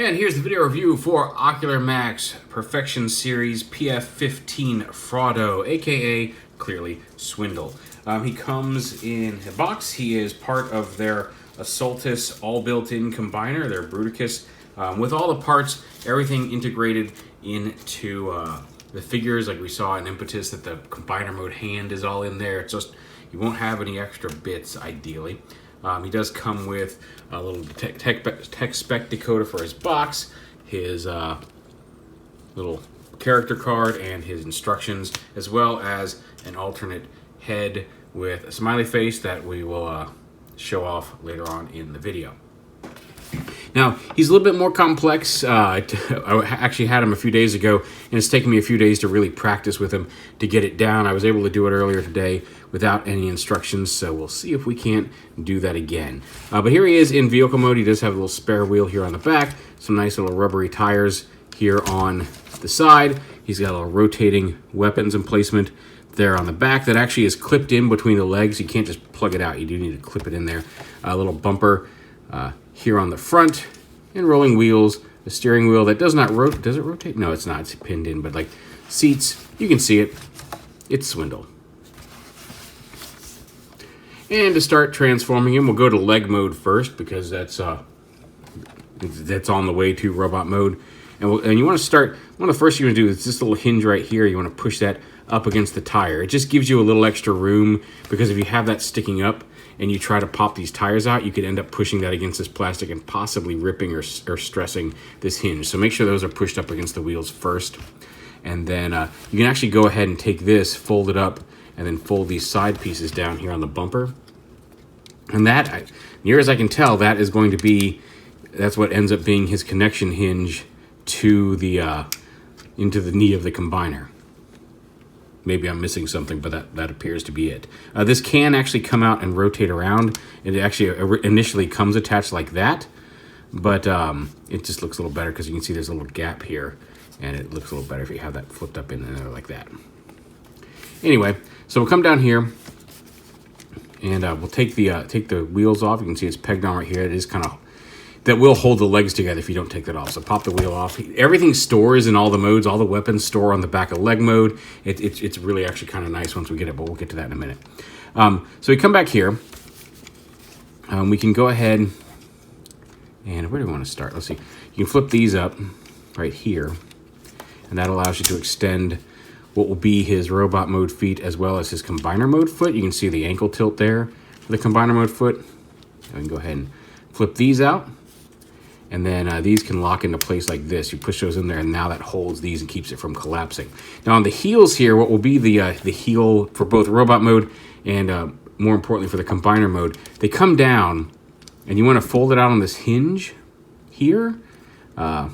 And here's the video review for Ocular Max Perfection Series PS-15 FRAUDO, aka clearly Swindle. He comes in a box. He is part of their Assaultus all built-in combiner, their Bruticus, with all the parts, everything integrated into the figures, like we saw in Impetus that the combiner mode hand is all in there. It's just, you won't have any extra bits ideally. He does come with a little tech spec decoder for his box, his little character card, and his instructions, as well as an alternate head with a smiley face that we will show off later on in the video. Now, he's a little bit more complex. I actually had him a few days ago, and it's taken me a few days to really practice with him to get it down. I was able to do it earlier today without any instructions, so we'll see if we can't do that again. But here he is in vehicle mode. He does have a little spare wheel here on the back, some nice little rubbery tires here on the side. He's got a little rotating weapons emplacement there on the back that actually is clipped in between the legs. You can't just plug it out. You do need to clip it in there. A little bumper here on the front, and rolling wheels, the steering wheel that does not rotate. Does it rotate? No, it's not. It's pinned in, but like seats, you can see it. It's Swindle. And to start transforming him, we'll go to leg mode first because that's on the way to robot mode. And you want to start, one of the first you're going to do is this little hinge right here. You want to push that up against the tire. It just gives you a little extra room, because if you have that sticking up and you try to pop these tires out, you could end up pushing that against this plastic and possibly ripping or stressing this hinge. So make sure those are pushed up against the wheels first. And then you can actually go ahead and take this, fold it up, and then fold these side pieces down here on the bumper. And that, near as I can tell, that is going to be, that's what ends up being his connection hinge to the into the knee of the combiner. Maybe I'm missing something, but that appears to be it. This can actually come out and rotate around. It actually initially comes attached like that, but it just looks a little better because you can see there's a little gap here, and it looks a little better if you have that flipped up in there like that. Anyway, so we'll come down here, and we'll take the wheels off. You can see it's pegged on right here. It is kind of, that will hold the legs together if you don't take that off. So pop the wheel off. Everything stores in all the modes. All the weapons store on the back of leg mode. It's really actually kind of nice once we get it, but we'll get to that in a minute. So we come back here. We can go ahead and where do we want to start? Let's see. You can flip these up right here, and that allows you to extend what will be his robot mode feet as well as his combiner mode foot. You can see the ankle tilt there for the combiner mode foot. I can go ahead and flip these out. And then these can lock into place like this. You push those in there, and now that holds these and keeps it from collapsing. Now on the heels here, what will be the heel for both robot mode and more importantly for the combiner mode, they come down, and you want to fold it out on this hinge here. But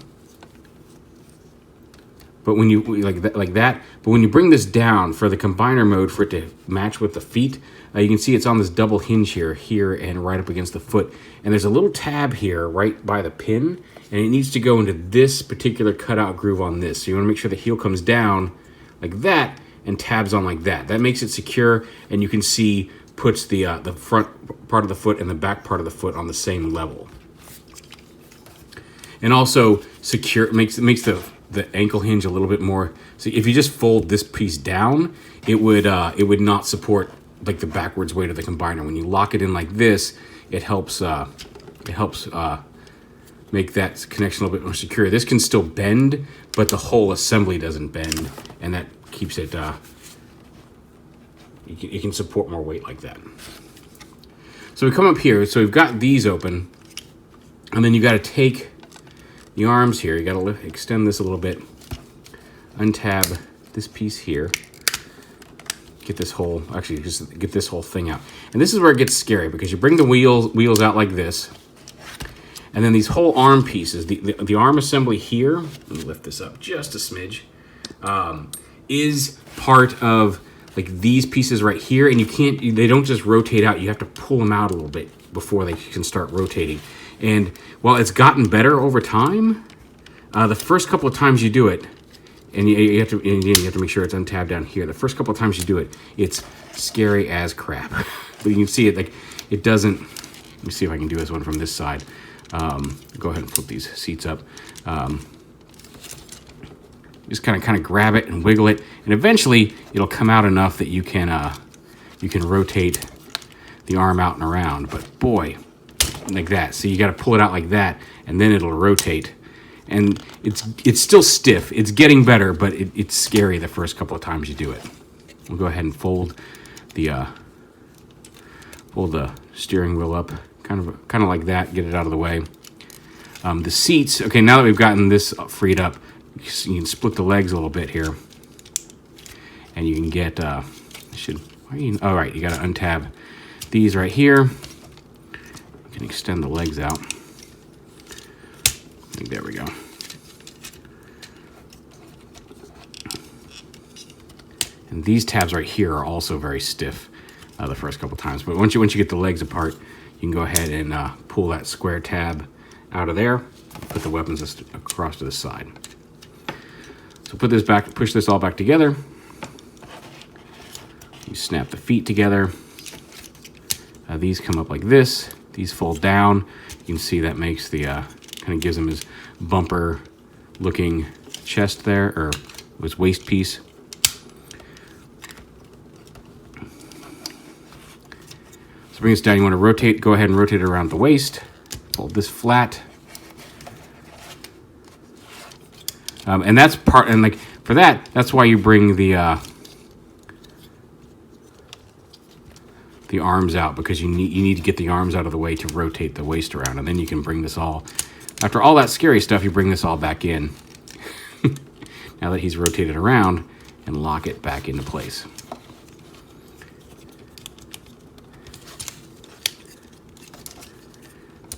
when you like that, but when you bring this down for the combiner mode for it to match with the feet, you can see it's on this double hinge here, and right up against the foot. And there's a little tab here right by the pin, and it needs to go into this particular cutout groove on this. So you want to make sure the heel comes down like that and tabs on like that. That makes it secure, and you can see puts the front part of the foot and the back part of the foot on the same level. And also secure makes the ankle hinge a little bit more. So if you just fold this piece down, it would not support like the backwards weight of the combiner. When you lock it in like this, it helps make that connection a little bit more secure. This can still bend, but the whole assembly doesn't bend, and that keeps it. You can support more weight like that. So we come up here. So we've got these open, and then you got to take the arms here. You got to extend this a little bit, untab this piece here. Get this whole, actually just get this whole thing out. And this is where it gets scary, because you bring the wheels out like this, and then these whole arm pieces, the arm assembly here, let me lift this up just a smidge, is part of like these pieces right here, and they don't just rotate out, you have to pull them out a little bit before they can start rotating. And while it's gotten better over time, the first couple of times you do it, and you have to make sure it's untabbed down here. The first couple of times you do it, it's scary as crap. But you can see it, like, it doesn't, let me see if I can do this one from this side. Go ahead and flip these seats up. Just kind of grab it and wiggle it, and eventually it'll come out enough that you can rotate the arm out and around. But boy, like that. So you got to pull it out like that, and then it'll rotate. And it's still stiff. It's getting better, but it's scary the first couple of times you do it. We'll go ahead and fold the steering wheel up, kind of like that. Get it out of the way. The seats. Okay, now that we've gotten this freed up, you can split the legs a little bit here, and you can get. All right, you got to untab these right here. You can extend the legs out. There we go. And these tabs right here are also very stiff the first couple times. But once you get the legs apart, you can go ahead and pull that square tab out of there. Put the weapons across to the side. So put this back, push this all back together. You snap the feet together. These come up like this. These fold down. You can see that makes the kind of gives him his bumper looking chest there, or his waist piece. So bring this down. You want to rotate, go ahead and rotate it around the waist. Fold this flat. And that's part, and like for that, that's why you bring the arms out, because you need to get the arms out of the way to rotate the waist around, and then you can bring this all. After all that scary stuff, you bring this all back in. Now that he's rotated around, and lock it back into place.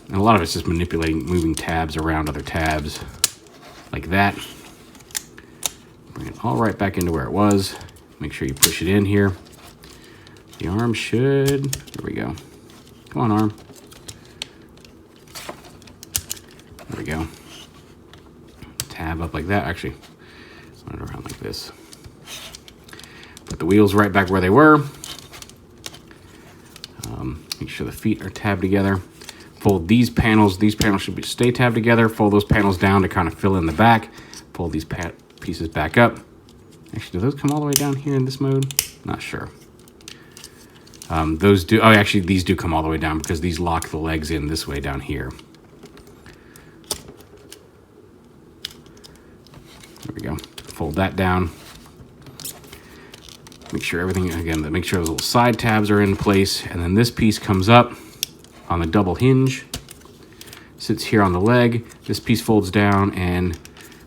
And a lot of it's just manipulating, moving tabs around other tabs, like that. Bring it all right back into where it was. Make sure you push it in here. The arm should, there we go. Come on, arm. There we go. Tab up like that. Actually, run it around like this. Put the wheels right back where they were. Make sure the feet are tabbed together. Fold these panels. These panels should stay tabbed together. Fold those panels down to kind of fill in the back. Fold these pieces back up. Actually, do those come all the way down here in this mode? Not sure. Those do. Oh, actually, these do come all the way down because these lock the legs in this way down here. There we go. Fold that down. Make sure everything, again, make sure those little side tabs are in place. And then this piece comes up on the double hinge. Sits here on the leg. This piece folds down, and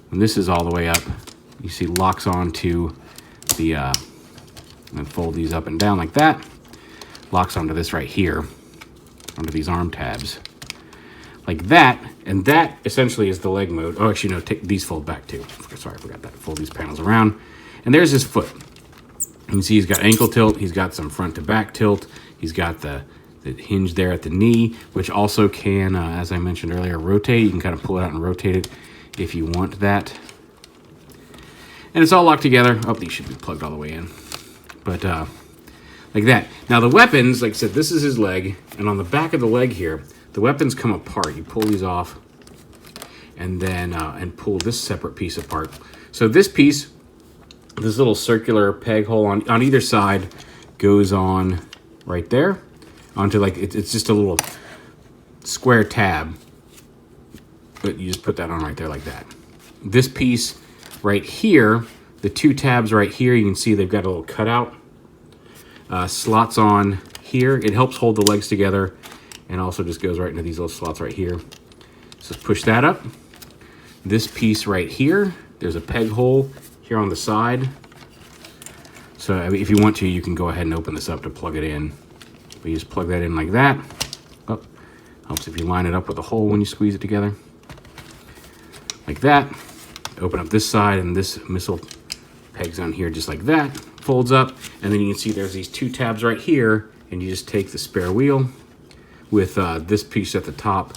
when this is all the way up, you see locks onto the, and fold these up and down like that. Locks onto this right here, onto these arm tabs. Like that, and that essentially is the leg mode. Oh, actually, no, these fold back too. Sorry, I forgot that. Fold these panels around. And there's his foot. You can see he's got ankle tilt. He's got some front to back tilt. He's got the hinge there at the knee, which also can, as I mentioned earlier, rotate. You can kind of pull it out and rotate it if you want that. And it's all locked together. Oh, these should be plugged all the way in. But like that. Now the weapons, like I said, this is his leg. And on the back of the leg here, the weapons come apart. You pull these off and then and pull this separate piece apart. So this piece, this little circular peg hole on either side goes on right there. Onto like, it's just a little square tab. But you just put that on right there like that. This piece right here, the two tabs right here, you can see they've got a little cutout. Slots on here. It helps hold the legs together, and also just goes right into these little slots right here. So push that up. This piece right here, there's a peg hole here on the side. So I mean, if you want to, you can go ahead and open this up to plug it in. But you just plug that in like that. Oh, helps if you line it up with a hole when you squeeze it together. Like that. Open up this side, and this missile pegs on here just like that. Folds up, and then you can see there's these two tabs right here, and you just take the spare wheel with this piece at the top,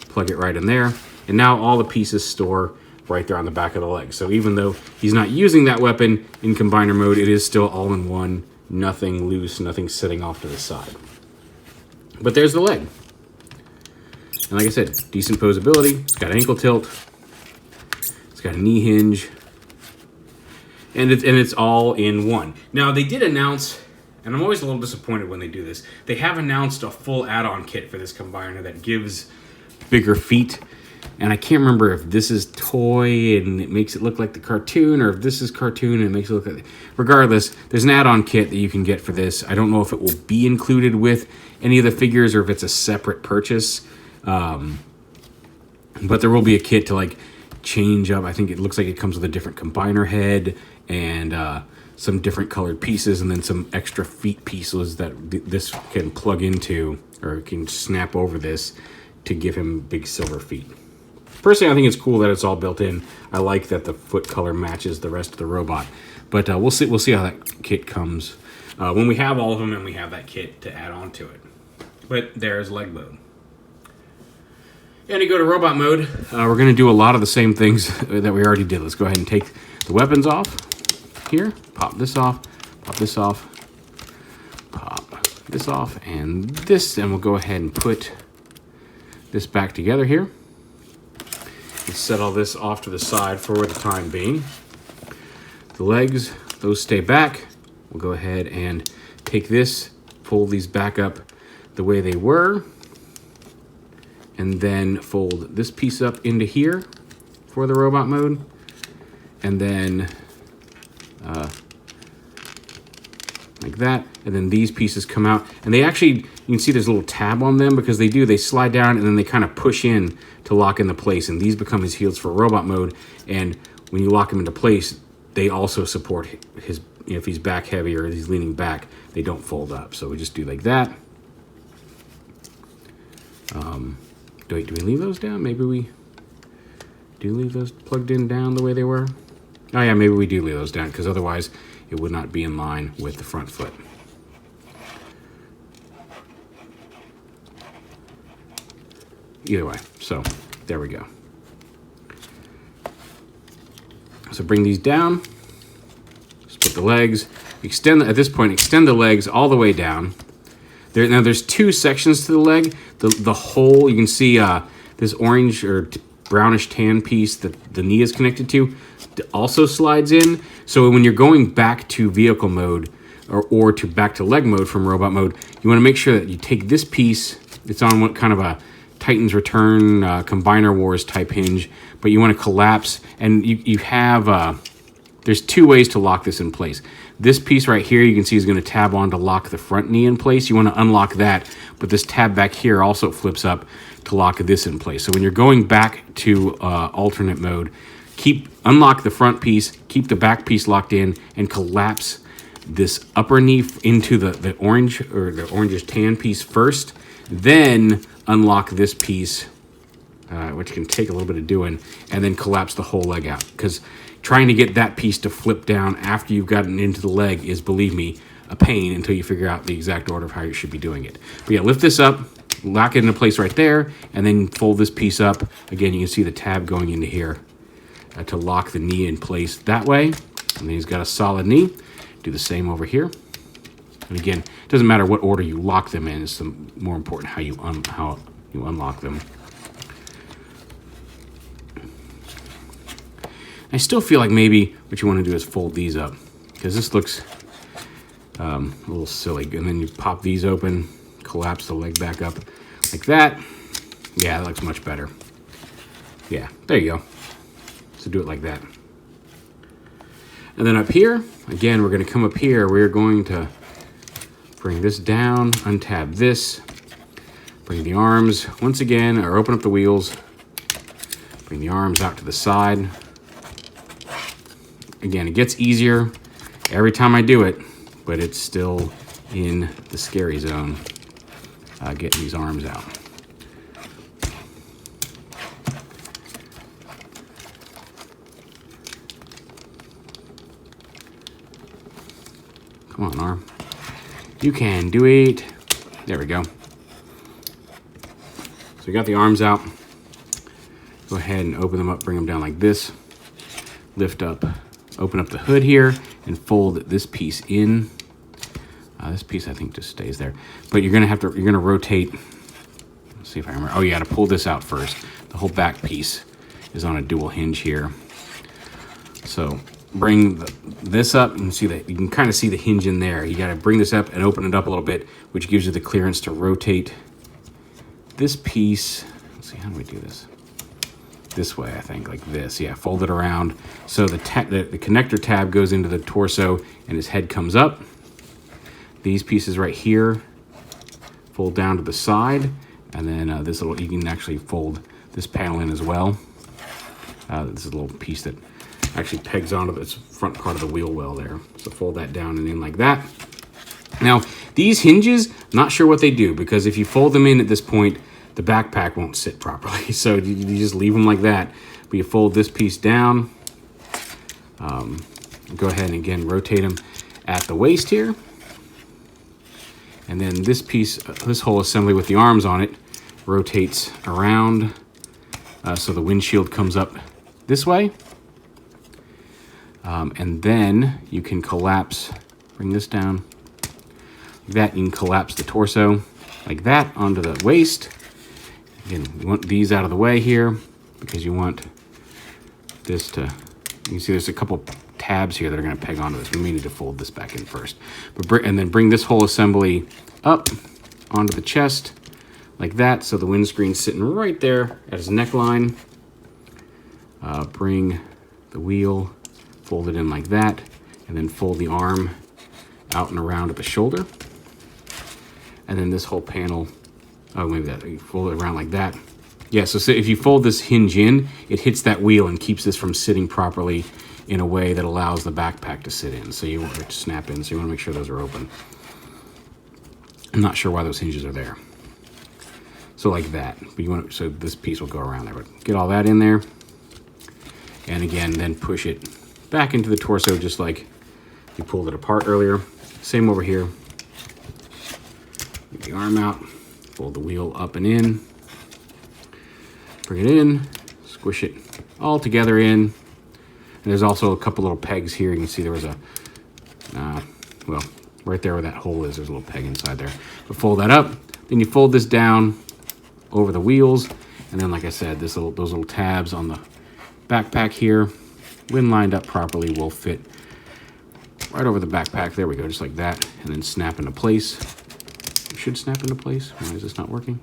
plug it right in there, and now all the pieces store right there on the back of the leg. So even though he's not using that weapon in combiner mode, it is still all in one, nothing loose, nothing sitting off to the side. But there's the leg. And like I said, decent posability. It's got ankle tilt. It's got a knee hinge. And it's all in one. Now, they did announce, and I'm always a little disappointed when they do this, they have announced a full add-on kit for this combiner that gives bigger feet. And I can't remember if this is toy and it makes it look like the cartoon, or if this is cartoon and it makes it look like... Regardless, there's an add-on kit that you can get for this. I don't know if it will be included with any of the figures or if it's a separate purchase. But there will be a kit to like change up. I think it looks like it comes with a different combiner head and some different colored pieces, and then some extra feet pieces that this can plug into or can snap over this to give him big silver feet. Personally, I think it's cool that it's all built in. I like that the foot color matches the rest of the robot. But we'll see how that kit comes when we have all of them and we have that kit to add on to it. But there's leg mode. And you go to robot mode, we're going to do a lot of the same things that we already did. Let's go ahead and take the weapons off here. Pop this off. Pop this off. Pop this off and this. And we'll go ahead and put this back together here. Let's set all this off to the side for the time being. The legs, those stay back. We'll go ahead and take this, fold these back up the way they were, and then fold this piece up into here for the robot mode. And then like that. And then these pieces come out. And they actually, you can see there's a little tab on them because they slide down and then they kind of push in to lock into place. And these become his heels for robot mode. And when you lock him into place, they also support his, if he's back heavy or he's leaning back, they don't fold up. So we just do like that. Do we leave those down? Maybe we do leave those plugged in down the way they were. Oh yeah, maybe we do leave those down because otherwise it would not be in line with the front foot. Either way, so there we go. So bring these down, split the legs, extend, at this point, extend the legs all the way down. Now there's two sections to the leg. The whole, you can see this orange or brownish tan piece that the knee is connected to also slides in. So when you're going back to vehicle mode or to back to leg mode from robot mode, you want to make sure that you take this piece. It's on what kind of a Titan's Return Combiner Wars type hinge, but you want to collapse, and you have, there's two ways to lock this in place. This piece right here, you can see is going to tab on to lock the front knee in place. You want to unlock that, but this tab back here also flips up to lock this in place. So when you're going back to alternate mode, unlock the front piece, keep the back piece locked in, and collapse this upper knee into the orange or the orangish tan piece first. Then unlock this piece, which can take a little bit of doing, and then collapse the whole leg out. Because trying to get that piece to flip down after you've gotten into the leg is, believe me, a pain until you figure out the exact order of how you should be doing it. But yeah, lift this up, lock it into place right there, and then fold this piece up. Again, you can see the tab going into here to lock the knee in place that way. And then he's got a solid knee. Do the same over here. And again, it doesn't matter what order you lock them in. It's more important how you unlock them. I still feel like maybe what you want to do is fold these up, because this looks a little silly. And then you pop these open, collapse the leg back up like that. Yeah, that looks much better. Yeah, there you go. So do it like that. And then up here, again, we're going to come up here. We're going to bring this down, untab this, bring the arms once again, or open up the wheels, bring the arms out to the side. Again, it gets easier every time I do it, but it's still in the scary zone, getting these arms out. Come on, arm. You can do it. There we go. So we got the arms out. Go ahead and open them up, bring them down like this. Lift up, open up the hood here, and fold this piece in. This piece I think just stays there, but you're gonna rotate. Let's see if I remember. Oh, you got to pull this out first. The whole back piece is on a dual hinge here. So bring this up and see that you can kind of see the hinge in there. You got to bring this up and open it up a little bit, which gives you the clearance to rotate this piece. Let's see, how do we do this? This way, I think, like this. Yeah, fold it around so the connector tab goes into the torso and his head comes up. These pieces right here fold down to the side, and then this little, you can actually fold this panel in as well. This is a little piece that actually pegs onto the front part of the wheel well there. So fold that down and in like that. Now, these hinges, not sure what they do, because if you fold them in at this point, the backpack won't sit properly. So you just leave them like that. But you fold this piece down. Go ahead and again rotate them at the waist here. And then this piece, this whole assembly with the arms on it, rotates around so the windshield comes up this way. And then you can collapse, bring this down like that. You can collapse the torso like that onto the waist. Again, you want these out of the way here because you want this to, you can see there's a couple tabs here that are going to peg onto this. We may need to fold this back in first. And then bring this whole assembly up onto the chest like that, so the windscreen's sitting right there at his neckline. Bring the wheel, fold it in like that, and then fold the arm out and around at the shoulder. And then this whole panel, oh, maybe that, you fold it around like that. Yeah, so if you fold this hinge in, it hits that wheel and keeps this from sitting properly in a way that allows the backpack to sit in. So you want it to snap in, so you want to make sure those are open. I'm not sure why those hinges are there. So like that, but you want to, so this piece will go around there, but get all that in there. And again, then push it back into the torso just like you pulled it apart earlier. Same over here. Get the arm out, fold the wheel up and in, bring it in, squish it all together in. And there's also a couple little pegs here. You can see there was a, well, right there where that hole is, there's a little peg inside there. But fold that up, then you fold this down over the wheels, and then like I said, those little tabs on the backpack here, when lined up properly, will fit right over the backpack. There we go, just like that, and then snap into place. It should snap into place. Why is this not working?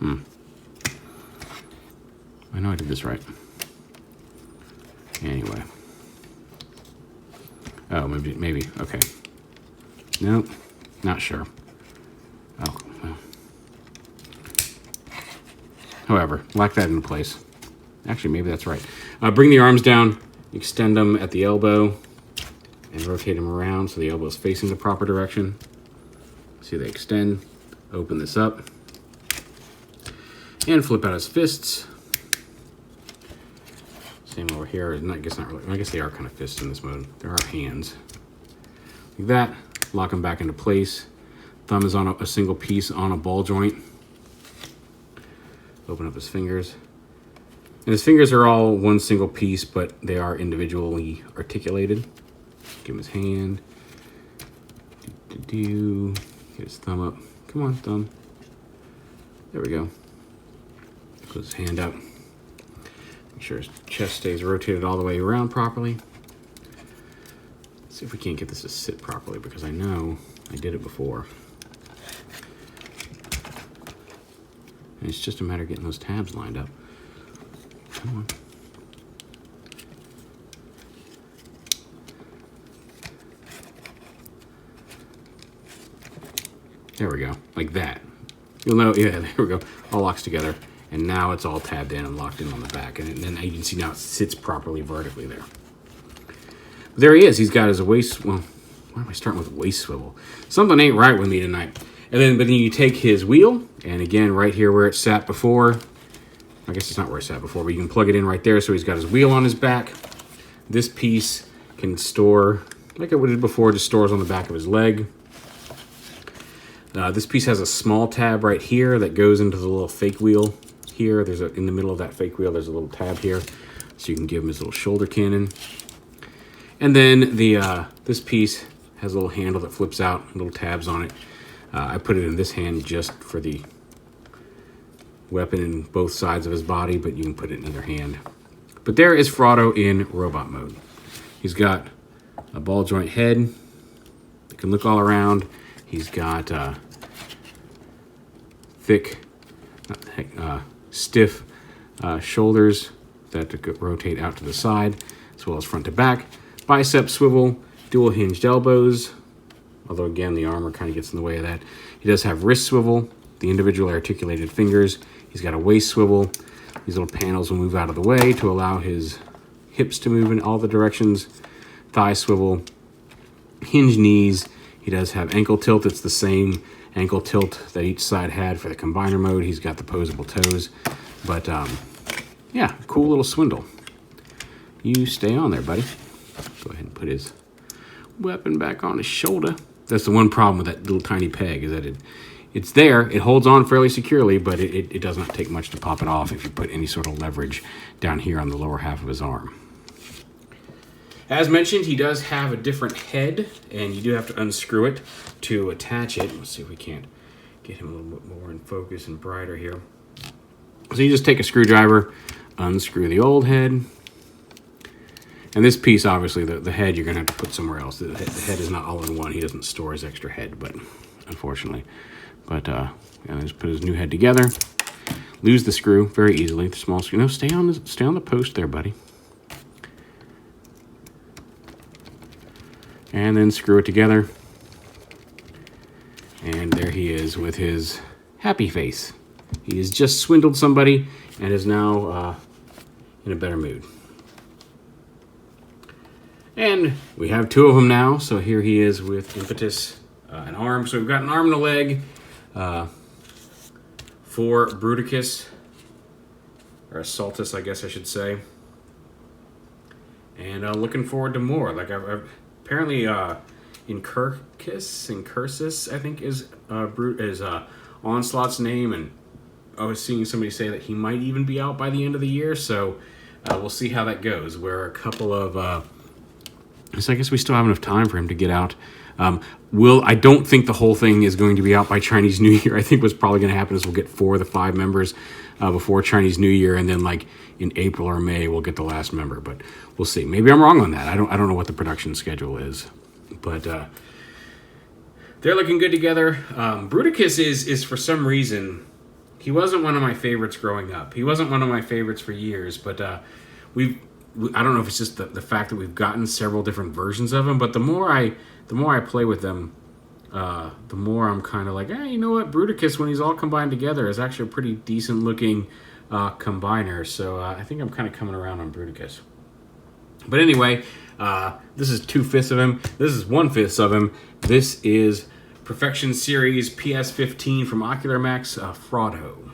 I know I did this right. Anyway. Oh, maybe, okay. Nope, not sure. Oh, well. However, lock that into place. Actually, maybe that's right. Bring the arms down, extend them at the elbow, and rotate them around so the elbow is facing the proper direction. See, they extend. Open this up. And flip out his fists. Same over here. I guess not really. I guess they are kind of fists in this mode. There are hands. Like that. Lock them back into place. Thumb is on a single piece on a ball joint. Open up his fingers. And his fingers are all one single piece, but they are individually articulated. Give him his hand. Get his thumb up. Come on, thumb. There we go. Put his hand up. Make sure his chest stays rotated all the way around properly. Let's see if we can't get this to sit properly, because I know I did it before. And it's just a matter of getting those tabs lined up. Come on. There we go, like that. You'll know, yeah, there we go. All locks together. And now it's all tabbed in and locked in on the back. And then you can see now it sits properly vertically there. But there he is. He's got his waist, well, why am I starting with waist swivel? Something ain't right with me tonight. But then you take his wheel, and again, right here where it sat before, I guess it's not where it sat before, but you can plug it in right there so he's got his wheel on his back. This piece can store, like I did before, just stores on the back of his leg. This piece has a small tab right here that goes into the little fake wheel here. There's in the middle of that fake wheel, there's a little tab here, so you can give him his little shoulder cannon. And then this piece has a little handle that flips out, little tabs on it. I put it in this hand just for the weapon in both sides of his body, but you can put it in either hand. But there is FRAUDO in robot mode. He's got a ball joint head that can look all around. He's got thick, stiff shoulders that rotate out to the side, as well as front to back. Bicep swivel, dual hinged elbows, although again the armor kind of gets in the way of that. He does have wrist swivel, the individual articulated fingers. He's got a waist swivel. These little panels will move out of the way to allow his hips to move in all the directions. Thigh swivel, hinged knees. He does have ankle tilt. It's the same ankle tilt that each side had for the combiner mode. He's got the posable toes. But yeah, cool little swindle. You stay on there, buddy. Go ahead and put his weapon back on his shoulder. That's the one problem with that little tiny peg, is that it's there, it holds on fairly securely, but it does not take much to pop it off if you put any sort of leverage down here on the lower half of his arm. As mentioned, he does have a different head, and you do have to unscrew it to attach it. Let's see if we can't get him a little bit more in focus and brighter here. So you just take a screwdriver, unscrew the old head, and this piece, obviously, the head you're going to have to put somewhere else. The head is not all in one. He doesn't store his extra head, but unfortunately. But yeah, just put his new head together. Lose the screw very easily. The small screw. No, stay on the post there, buddy. And then screw it together. And there he is with his happy face. He has just swindled somebody and is now in a better mood. And we have two of them now. So here he is with impetus, an arm. So we've got an arm and a leg for Bruticus, or Assaultus, I guess I should say. And looking forward to more. Like apparently, Incursus, I think is Onslaught's name, and I was seeing somebody say that he might even be out by the end of the year. So we'll see how that goes. We're a couple of. So I guess we still have enough time for him to get out. I don't think the whole thing is going to be out by Chinese New Year. I think what's probably going to happen is we'll get 4 of the 5 members before Chinese New Year, and then like in April or May we'll get the last member. But we'll see. Maybe I'm wrong on that. I don't know what the production schedule is, but they're looking good together. Bruticus is for some reason, he wasn't one of my favorites growing up. He wasn't one of my favorites for years, but I don't know if it's just the fact that we've gotten several different versions of him, but the more I play with them, the more I'm kind of like, you know what, Bruticus, when he's all combined together, is actually a pretty decent looking combiner. So I think I'm kind of coming around on Bruticus. But anyway, this is 2/5 of him. This is 1/5 of him. This is Perfection Series PS-15 from Ocular Max, FRAUDO.